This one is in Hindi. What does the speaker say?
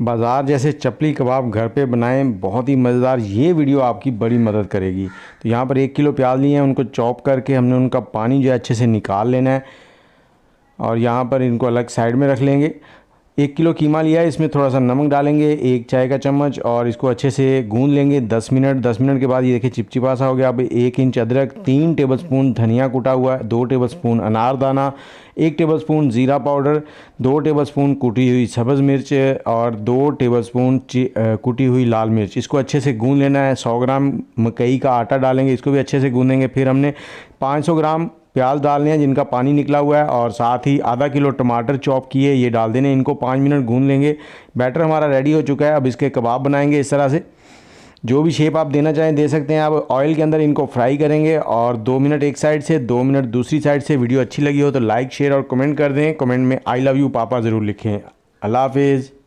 बाज़ार जैसे चपली कबाब घर पे बनाएं, बहुत ही मज़ेदार। ये वीडियो आपकी बड़ी मदद करेगी। तो यहाँ पर 1 किलो प्याज लिए हैं, उनको चॉप करके हमने उनका पानी जो है अच्छे से निकाल लेना है और यहाँ पर इनको अलग साइड में रख लेंगे। 1 किलो कीमा लिया है, इसमें थोड़ा सा नमक डालेंगे, 1 चाय का चम्मच, और इसको अच्छे से गूंद लेंगे 10 मिनट। 10 मिनट के बाद ये देखिए चिपचिपा सा हो गया। अब 1 इंच अदरक, 3 टेबलस्पून धनिया कूटा हुआ, 2 टेबलस्पून अनारदाना, 1 टेबलस्पून ज़ीरा पाउडर, 2 टेबलस्पून कुटी हुई सब्ज़ मिर्च और 2 टेबलस्पून कुटी हुई लाल मिर्च। इसको अच्छे से गूंद लेना है। 100 ग्राम मकई का आटा डालेंगे, इसको भी अच्छे से गूंदेंगे। फिर हमने 500 ग्राम प्याज डालने हैं जिनका पानी निकला हुआ है, और साथ ही आधा किलो टमाटर चॉप किए ये डाल देने। इनको 5 मिनट गूंद लेंगे। बैटर हमारा रेडी हो चुका है। अब इसके कबाब बनाएंगे इस तरह से। जो भी शेप आप देना चाहें दे सकते हैं। आप ऑयल के अंदर इनको फ्राई करेंगे और 2 मिनट एक साइड से, 2 मिनट दूसरी साइड से। वीडियो अच्छी लगी हो तो लाइक, शेयर और कमेंट कर दें। कमेंट में आई लव यू पापा ज़रूर लिखें। अल्लाह हाफिज़।